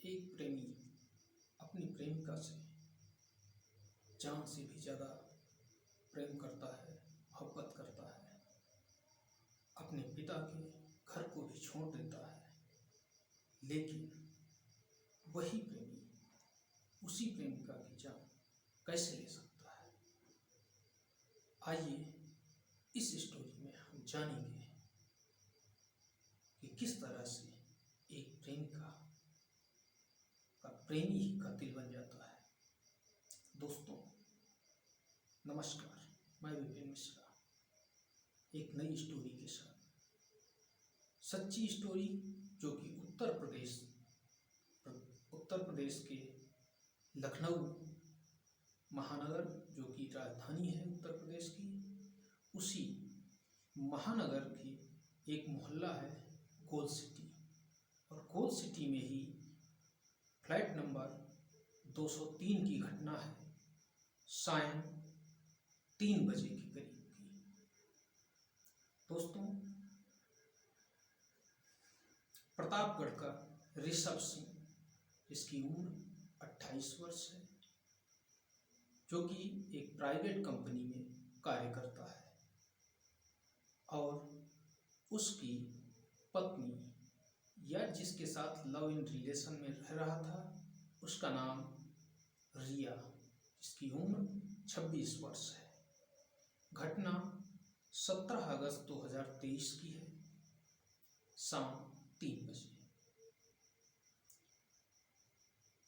एक प्रेमी अपनी प्रेमिका से जान से भी ज़्यादा प्रेम करता है, मोहब्बत करता है, अपने पिता के घर को भी छोड़ देता है, लेकिन वही प्रेमी उसी प्रेमिका की जान कैसे ले सकता है। आइए इस स्टोरी में हम जानेंगे कि किस तरह से एक प्रेमिका का प्रेमी ही कातिल बन जाता है। दोस्तों नमस्कार, मैं विपिन मिश्रा एक नई स्टोरी के साथ, सच्ची स्टोरी जो कि उत्तर प्रदेश के लखनऊ महानगर जो कि राजधानी है उत्तर प्रदेश की, उसी महानगर की एक मोहल्ला है गोल सिटी, और गोल सिटी में ही फ्लैट नंबर 203 की घटना है सायं 3 बजे के करीब की। दोस्तों प्रतापगढ़ का ऋषभ सिंह, जिसकी उम्र 28 वर्ष है, जो कि एक प्राइवेट कंपनी में कार्य करता है, और उसकी पत्नी या जिसके साथ लव इन रिलेशन में रह रहा था उसका नाम रिया, जिसकी उम्र 26 वर्ष है। घटना 17 अगस्त 2023 की है, शाम 3 बजे।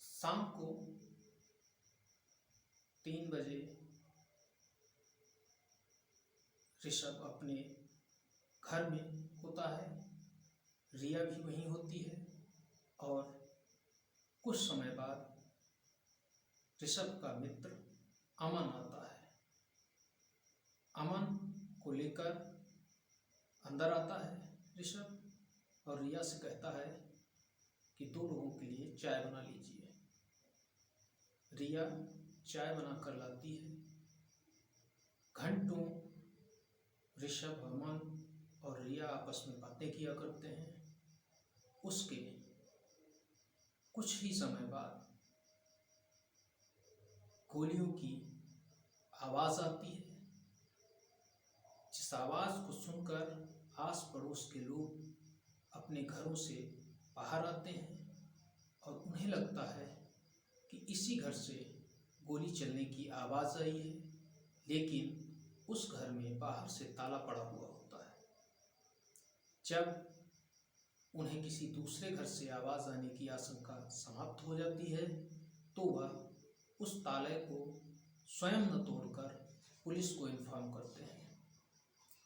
शाम को 3 बजे ऋषभ अपने घर में होता है, रिया भी वहीं होती है, और कुछ समय बाद ऋषभ का मित्र अमन आता है। अमन को लेकर अंदर आता है ऋषभ, और रिया से कहता है कि 2 लोगों के लिए चाय बना लीजिए। रिया चाय बनाकर लाती है। घंटों ऋषभ, अमन और रिया आपस में बातें किया करते हैं। उसके कुछ ही समय बाद गोलियों की आवाज़ आती है, जिस आवाज़ को सुनकर आस पड़ोस के लोग अपने घरों से बाहर आते हैं, और उन्हें लगता है कि इसी घर से गोली चलने की आवाज़ आई है, लेकिन उस घर में बाहर से ताला पड़ा हुआ होता है। जब उन्हें किसी दूसरे घर से आवाज़ आने की आशंका समाप्त हो जाती है, तो वह उस ताले को स्वयं न तोड़कर पुलिस को इन्फॉर्म करते हैं।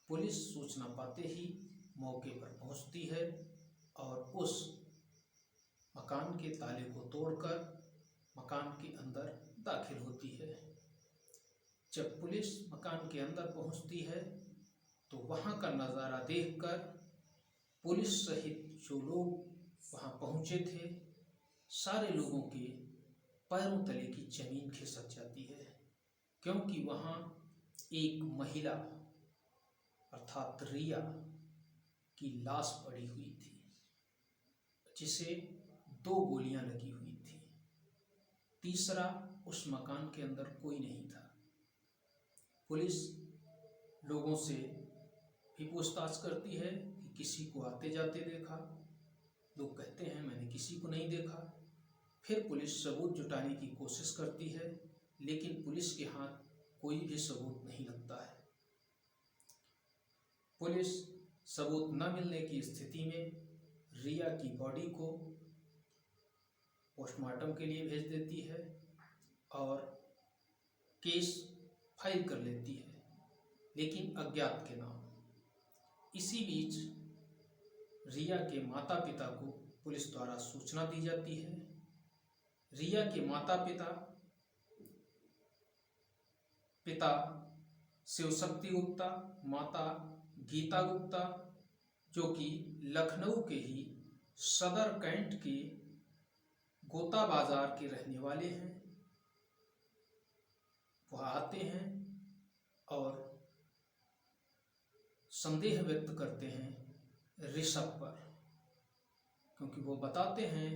पुलिस सूचना पाते ही मौके पर पहुंचती है और उस मकान के ताले को तोड़कर मकान के अंदर दाखिल होती है। जब पुलिस मकान के अंदर पहुंचती है तो वहां का नज़ारा देखकर पुलिस सहित जो लोग वहां पहुंचे थे, सारे लोगों के पैरों तले की जमीन खिसक जाती है, क्योंकि वहां एक महिला अर्थात रिया की लाश पड़ी हुई थी, जिसे 2 गोलियां लगी हुई थी। तीसरा, उस मकान के अंदर कोई नहीं था। पुलिस लोगों से भी पूछताछ करती है कि किसी को आते जाते देखा। लोग कहते हैं मैंने किसी को नहीं देखा। फिर पुलिस सबूत जुटाने की कोशिश करती है, लेकिन पुलिस के हाथ कोई भी सबूत नहीं लगता है। पुलिस सबूत न मिलने की स्थिति में रिया की बॉडी को पोस्टमार्टम के लिए भेज देती है और केस फाइल कर लेती है, लेकिन अज्ञात के नाम। इसी बीच रिया के माता पिता को पुलिस द्वारा सूचना दी जाती है। रिया के माता पिता शिवशक्ति गुप्ता, माता गीता गुप्ता, जो कि लखनऊ के ही सदर कैंट के गोता बाजार के रहने वाले हैं, वह आते हैं और संदेह व्यक्त करते हैं ऋषभ पर, क्योंकि वो बताते हैं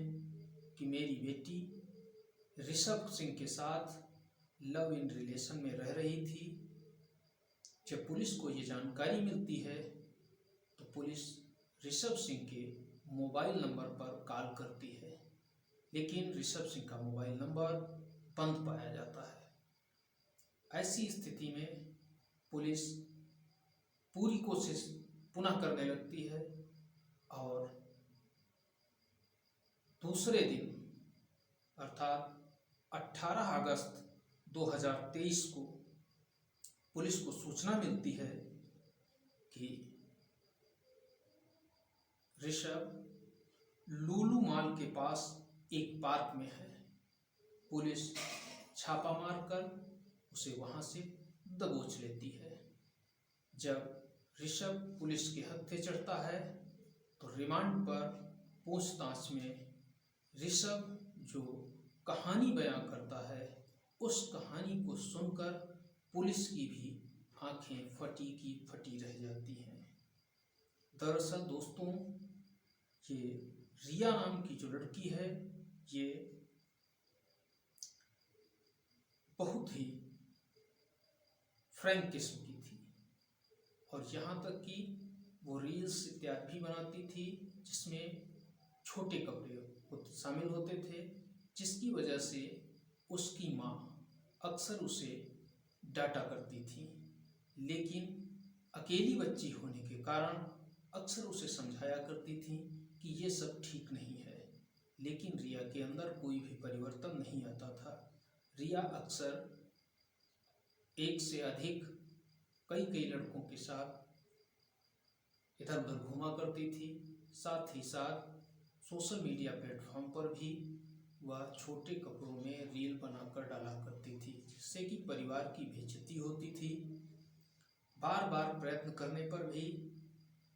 कि मेरी बेटी ऋषभ सिंह के साथ लव इन रिलेशन में रह रही थी। जब पुलिस को ये जानकारी मिलती है तो पुलिस ऋषभ सिंह के मोबाइल नंबर पर कॉल करती है, लेकिन ऋषभ सिंह का मोबाइल नंबर बंद पाया जाता है। ऐसी स्थिति में पुलिस पूरी कोशिश पुनः करने लगती है और दूसरे दिन अर्थात 18 अगस्त 2023 को पुलिस को सूचना मिलती है कि ऋषभ लुलु मॉल के पास एक पार्क में है। पुलिस छापा मारकर उसे वहां से दबोच लेती है। जब ऋषभ पुलिस के हत्थे चढ़ता है तो रिमांड पर पूछताछ में ऋषभ जो कहानी बयां करता है, उस कहानी को सुनकर पुलिस की भी आंखें फटी की फटी रह जाती हैं। दरअसल दोस्तों, ये रिया नाम की जो लड़की है, ये बहुत ही फ्रैंक किस्म की थी और यहाँ तक कि वो रील्स इत्यादि भी बनाती थी जिसमें छोटे कपड़े शामिल होते थे, जिसकी वजह से उसकी माँ अक्सर उसे डांटा करती थी। लेकिन अकेली बच्ची होने के कारण अक्सर उसे समझाया करती थी कि ये सब ठीक नहीं है। लेकिन रिया के अंदर कोई भी परिवर्तन नहीं आता था। रिया अक्सर एक से अधिक कई लड़कों के साथ इधर उधर घूमा करती थी। साथ ही साथ सोशल मीडिया प्लेटफॉर्म पर भी वह छोटे कपड़ों में रील बनाकर डाला करती थी, जिससे कि परिवार की बेइज्जती होती थी। बार बार प्रयत्न करने पर भी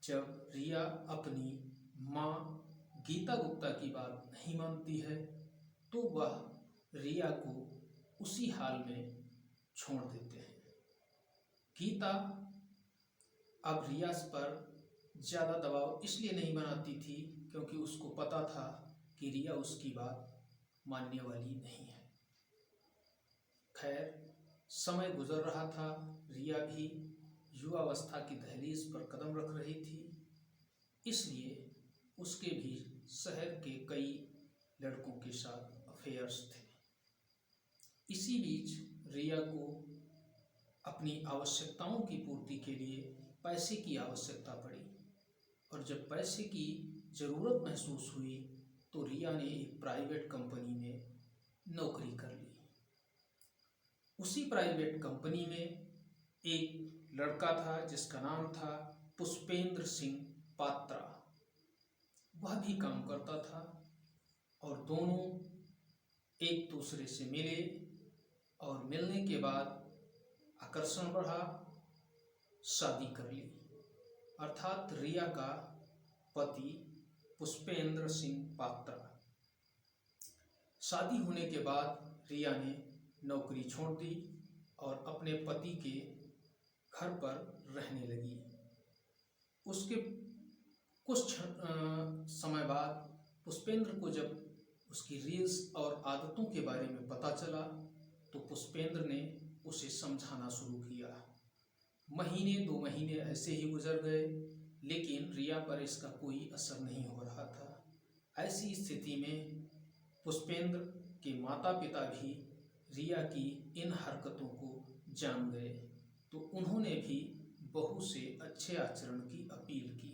जब रिया अपनी माँ गीता गुप्ता की बात नहीं मानती है तो वह रिया को उसी हाल में छोड़ देते हैं। गीता अब रिया पर ज़्यादा दबाव इसलिए नहीं बनाती थी क्योंकि उसको पता था कि रिया उसकी बात मानने वाली नहीं है। खैर, समय गुजर रहा था। रिया भी युवावस्था की दहलीज पर कदम रख रही थी, इसलिए उसके भी शहर के कई लड़कों के साथ अफेयर्स थे। इसी बीच रिया को अपनी आवश्यकताओं की पूर्ति के लिए पैसे की आवश्यकता पड़ी और जब पैसे की ज़रूरत महसूस हुई तो रिया ने एक प्राइवेट कंपनी में नौकरी कर ली। उसी प्राइवेट कंपनी में एक लड़का था जिसका नाम था पुष्पेंद्र सिंह पात्रा। वह भी काम करता था और दोनों एक दूसरे से मिले और मिलने के बाद आकर्षण बढ़ा, शादी कर ली। अर्थात रिया का पति पुष्पेंद्र सिंह पात्रा। शादी होने के बाद रिया ने नौकरी छोड़ दी और अपने पति के घर पर रहने लगी। उसके कुछ समय बाद पुष्पेंद्र को जब उसकी रील्स और आदतों के बारे में पता चला तो पुष्पेंद्र ने उसे समझाना शुरू किया। महीने 2 महीने ऐसे ही गुजर गए, लेकिन रिया पर इसका कोई असर नहीं हो रहा था। ऐसी स्थिति में पुष्पेंद्र के माता पिता भी रिया की इन हरकतों को जान गए तो उन्होंने भी बहू से अच्छे आचरण की अपील की।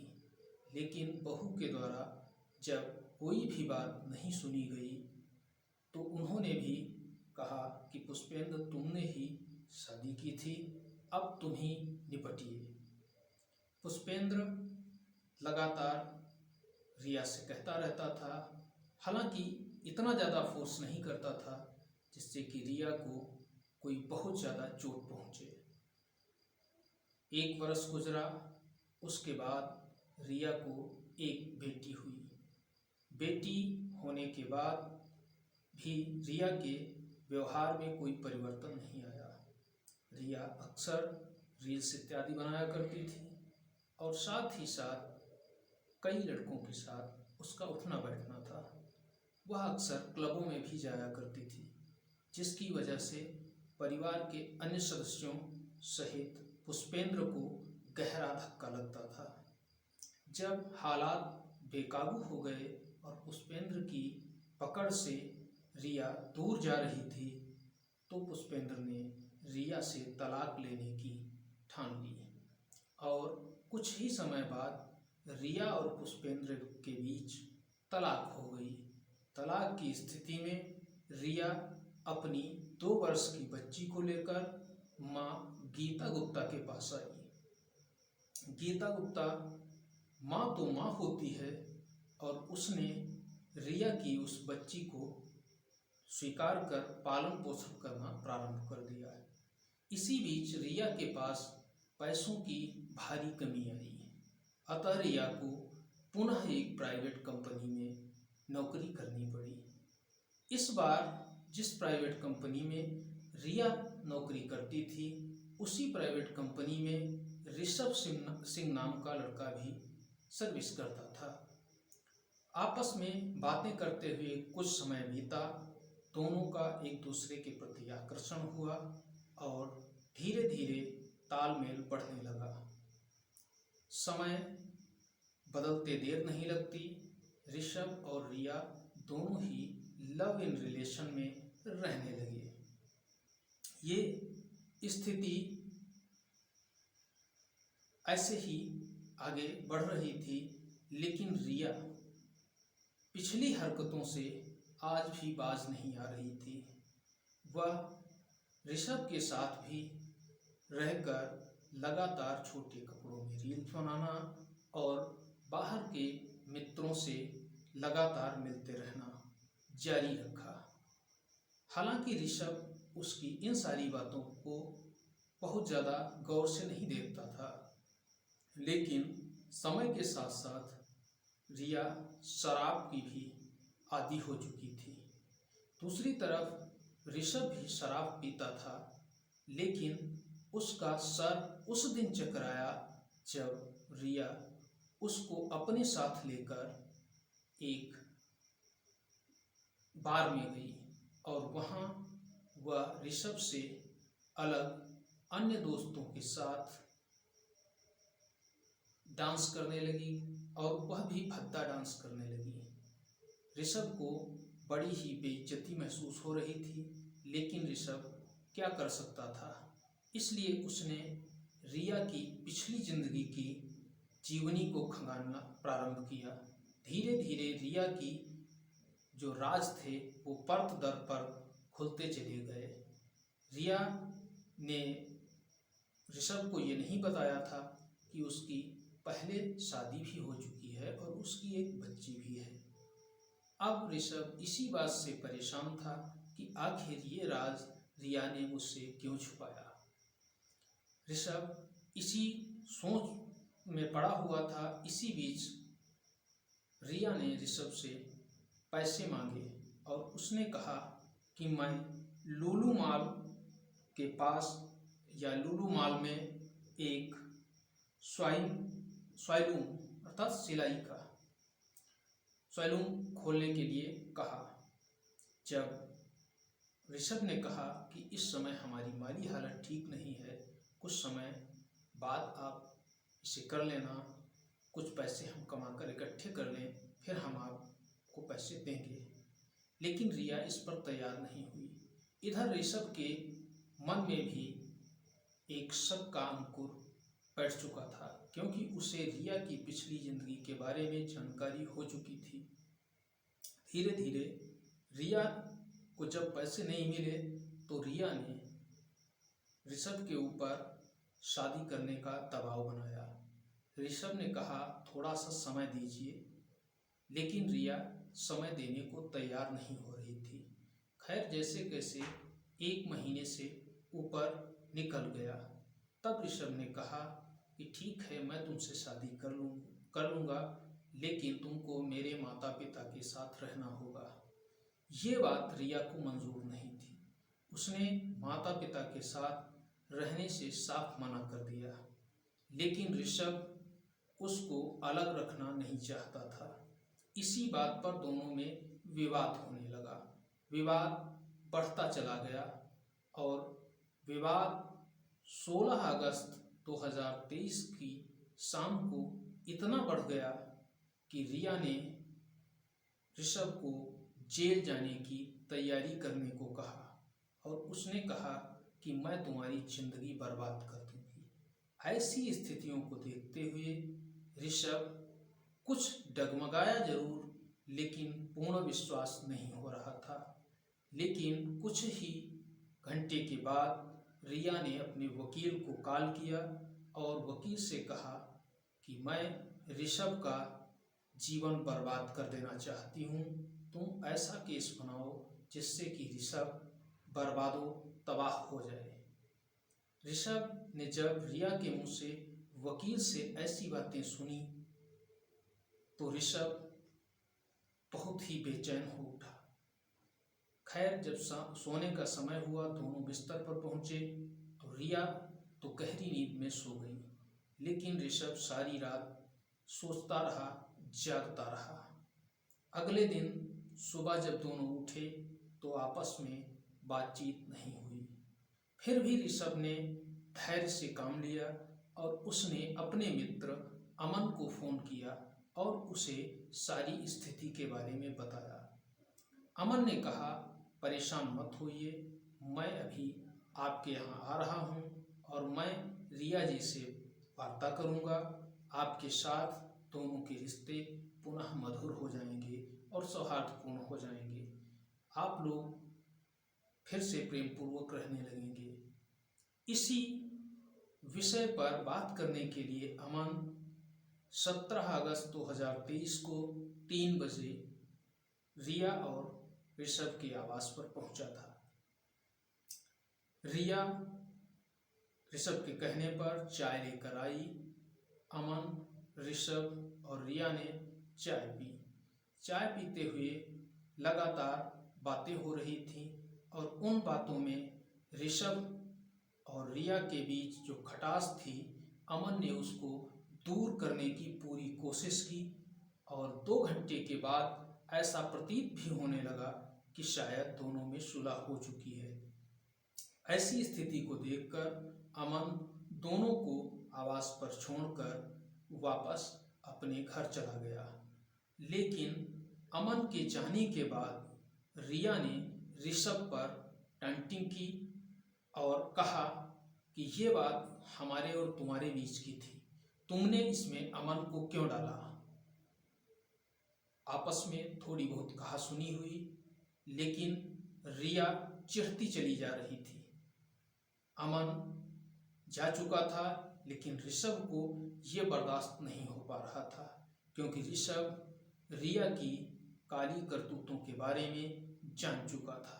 लेकिन बहू के द्वारा जब कोई भी बात नहीं सुनी गई तो उन्होंने भी कहा कि पुष्पेंद्र, तुमने ही शादी की थी, अब तुम ही निपटिए। पुष्पेंद्र लगातार रिया से कहता रहता था, हालांकि इतना ज़्यादा फोर्स नहीं करता था जिससे कि रिया को कोई बहुत ज़्यादा चोट पहुँचे। 1 वर्ष गुजरा, उसके बाद रिया को एक बेटी हुई। बेटी होने के बाद भी रिया के व्यवहार में कोई परिवर्तन नहीं आया। रिया अक्सर रील्स इत्यादि बनाया करती थी और साथ ही साथ कई लड़कों के साथ उसका उठना बैठना था। वह अक्सर क्लबों में भी जाया करती थी, जिसकी वजह से परिवार के अन्य सदस्यों सहित पुष्पेंद्र को गहरा धक्का लगता था। जब हालात बेकाबू हो गए और पुष्पेंद्र की पकड़ से रिया दूर जा रही थी, तो पुष्पेंद्र ने रिया से तलाक लेने की ठान ली और कुछ ही समय बाद रिया और पुष्पेंद्र के बीच तलाक हो गई। तलाक की स्थिति में रिया अपनी 2 वर्ष की बच्ची को लेकर माँ गीता गुप्ता के पास आई। गीता गुप्ता माँ तो माँ होती है और उसने रिया की उस बच्ची को स्वीकार कर पालन पोषण करना प्रारंभ कर दिया है। इसी बीच रिया के पास पैसों की भारी कमी आई, अतः रिया को पुनः एक प्राइवेट कंपनी में नौकरी करनी पड़ी। इस बार जिस प्राइवेट कंपनी में रिया नौकरी करती थी, उसी प्राइवेट कंपनी में ऋषभ सिंह नाम का लड़का भी सर्विस करता था। आपस में बातें करते हुए कुछ समय बीता। दोनों का एक दूसरे के प्रति आकर्षण हुआ और धीरे धीरे तालमेल बढ़ने लगा। समय बदलते देर नहीं लगती, ऋषभ और रिया दोनों ही लव इन रिलेशन में रहने लगे। ये स्थिति ऐसे ही आगे बढ़ रही थी, लेकिन रिया पिछली हरकतों से आज भी बाज नहीं आ रही थी। वह ऋषभ के साथ भी रहकर लगातार छोटे कपड़ों में रील्स बनाना और बाहर के मित्रों से लगातार मिलते रहना जारी रखा। हालांकि ऋषभ उसकी इन सारी बातों को बहुत ज़्यादा गौर से नहीं देखता था, लेकिन समय के साथ साथ रिया शराब की भी आदी हो चुकी थी। दूसरी तरफ ऋषभ भी शराब पीता था, लेकिन उसका सर उस दिन चकराया जब रिया उसको अपने साथ लेकर एक बार में गई और वहाँ वह ऋषभ से अलग अन्य दोस्तों के साथ डांस करने लगी और वह भी भद्दा डांस करने लगी। ऋषभ को बड़ी ही बेइज्जती महसूस हो रही थी, लेकिन ऋषभ क्या कर सकता था, इसलिए उसने रिया की पिछली जिंदगी की जीवनी को खंगालना प्रारंभ किया। धीरे धीरे रिया की जो राज थे वो परत दर पर खुलते चले गए। रिया ने ऋषभ को ये नहीं बताया था कि उसकी पहले शादी भी हो चुकी है और उसकी एक बच्ची भी है। अब ऋषभ इसी बात से परेशान था कि आखिर ये राज रिया ने मुझसे क्यों छुपाया। ऋषभ इसी सोच में पड़ा हुआ था। इसी बीच रिया ने ऋषभ से पैसे मांगे और उसने कहा कि मैं लुलु मॉल के पास या लुलु मॉल में एक स्वैलून अर्थात सिलाई का स्वैलून खोलने के लिए कहा। जब ऋषभ ने कहा कि इस समय हमारी माली हालत ठीक नहीं है, कुछ समय बाद आप इसे कर लेना, कुछ पैसे हम कमाकर इकट्ठे कर लें, फिर हम आपको पैसे देंगे, लेकिन रिया इस पर तैयार नहीं हुई। इधर ऋषभ के मन में भी एक शक का अंकुर बैठ चुका था, क्योंकि उसे रिया की पिछली जिंदगी के बारे में जानकारी हो चुकी थी। धीरे धीरे रिया को जब पैसे नहीं मिले तो रिया ने ऋषभ के ऊपर शादी करने का दबाव बनाया। ऋषभ ने कहा थोड़ा सा समय दीजिए, लेकिन रिया समय देने को तैयार नहीं हो रही थी। खैर जैसे कैसे 1 महीने से ऊपर निकल गया। तब ऋषभ ने कहा कि ठीक है, मैं तुमसे शादी कर लूँगा, लेकिन तुमको मेरे माता पिता के साथ रहना होगा। ये बात रिया को मंजूर नहीं थी। उसने माता पिता के साथ रहने से साफ मना कर दिया, लेकिन ऋषभ उसको अलग रखना नहीं चाहता था। इसी बात पर दोनों में विवाद होने लगा। विवाद बढ़ता चला गया और विवाद 16 अगस्त 2023 की शाम को इतना बढ़ गया कि रिया ने ऋषभ को जेल जाने की तैयारी करने को कहा और उसने कहा कि मैं तुम्हारी जिंदगी बर्बाद कर दूंगी। ऐसी स्थितियों को देखते हुए ऋषभ कुछ डगमगाया जरूर, लेकिन पूर्ण विश्वास नहीं हो रहा था। लेकिन कुछ ही घंटे के बाद रिया ने अपने वकील को कॉल किया और वकील से कहा कि मैं ऋषभ का जीवन बर्बाद कर देना चाहती हूँ, तुम ऐसा केस बनाओ जिससे कि ऋषभ बर्बादो तबाह हो जाए। ऋषभ ने जब रिया के मुंह से वकील से ऐसी बातें सुनी तो ऋषभ बहुत ही बेचैन हो उठा। खैर, जब सोने का समय हुआ, दोनों बिस्तर पर पहुंचे तो रिया तो गहरी नींद में सो गई, लेकिन ऋषभ सारी रात सोचता रहा, जागता रहा। अगले दिन सुबह जब दोनों उठे तो आपस में बातचीत नहीं हुई। फिर भी ऋषभ ने धैर्य से काम लिया और उसने अपने मित्र अमन को फोन किया और उसे सारी स्थिति के बारे में बताया। अमन ने कहा, परेशान मत होइए, मैं अभी आपके यहाँ आ रहा हूँ और मैं रिया जी से वार्ता करूँगा। आपके साथ दोनों के रिश्ते पुनः मधुर हो जाएंगे और सौहार्दपूर्ण हो जाएंगे। आप लोग फिर से प्रेम पूर्वक रहने लगेंगे। इसी विषय पर बात करने के लिए अमन 17 अगस्त 2023 को 3 बजे रिया और ऋषभ के आवास पर पहुंचा था। रिया ऋषभ के कहने पर चाय लेकर आई। अमन, ऋषभ और रिया ने चाय पी। चाय पीते हुए लगातार बातें हो रही थी और उन बातों में ऋषभ और रिया के बीच जो खटास थी, अमन ने उसको दूर करने की पूरी कोशिश की और 2 घंटे के बाद ऐसा प्रतीत भी होने लगा कि शायद दोनों में सुलह हो चुकी है। ऐसी स्थिति को देखकर अमन दोनों को आवास पर छोड़कर वापस अपने घर चला गया। लेकिन अमन के जाने के बाद रिया ने ऋषभ पर टंटिंग की और कहा कि ये बात हमारे और तुम्हारे बीच की थी, तुमने इसमें अमन को क्यों डाला। आपस में थोड़ी बहुत कहासुनी हुई, लेकिन रिया चिढ़ती चली जा रही थी। अमन जा चुका था, लेकिन ऋषभ को ये बर्दाश्त नहीं हो पा रहा था, क्योंकि ऋषभ रिया की काली करतूतों के बारे में जान चुका था।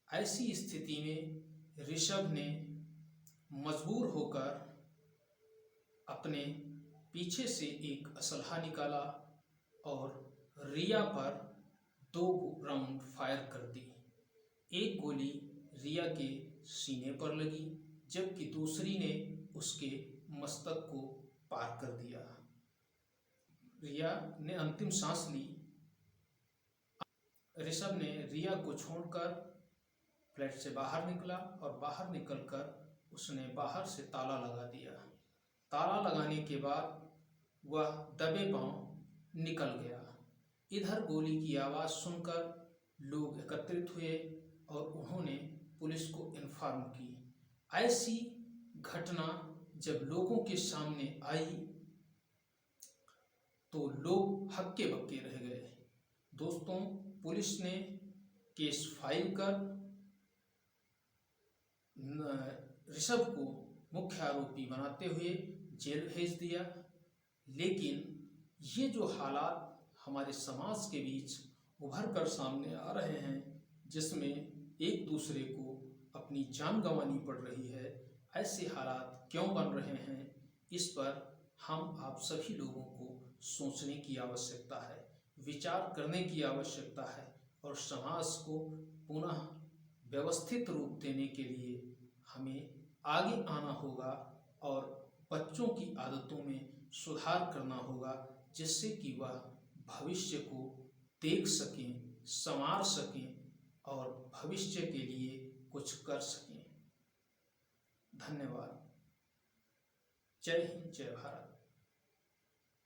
ऐसी स्थिति में ऋषभ ने मजबूर होकर अपने पीछे से एक असलहा निकाला और रिया पर 2 राउंड फायर कर दी। एक गोली रिया के सीने पर लगी, जबकि दूसरी ने उसके मस्तक को पार कर दिया। रिया ने अंतिम सांस ली। ऋषभ ने रिया को छोड़कर फ्लैट से बाहर निकला और बाहर निकलकर उसने बाहर से ताला लगा दिया। ताला लगाने के बाद वह दबे पांव निकल गया। इधर गोली की आवाज़ सुनकर लोग एकत्रित हुए और उन्होंने पुलिस को इन्फॉर्म की। ऐसी घटना जब लोगों के सामने आई तो लोग हक्के बक्के रह गए। दोस्तों, पुलिस ने केस फाइल कर ऋषभ को मुख्य आरोपी बनाते हुए जेल भेज दिया। लेकिन ये जो हालात हमारे समाज के बीच उभर कर सामने आ रहे हैं, जिसमें एक दूसरे को अपनी जान गंवानी पड़ रही है, ऐसे हालात क्यों बन रहे हैं, इस पर हम आप सभी लोगों को सोचने की आवश्यकता है, विचार करने की आवश्यकता है और समाज को पुनः व्यवस्थित रूप देने के लिए हमें आगे आना होगा और बच्चों की आदतों में सुधार करना होगा, जिससे कि वह भविष्य को देख सकें, संवार सकें और भविष्य के लिए कुछ कर सकें। धन्यवाद। जय हिंद, जय भारत।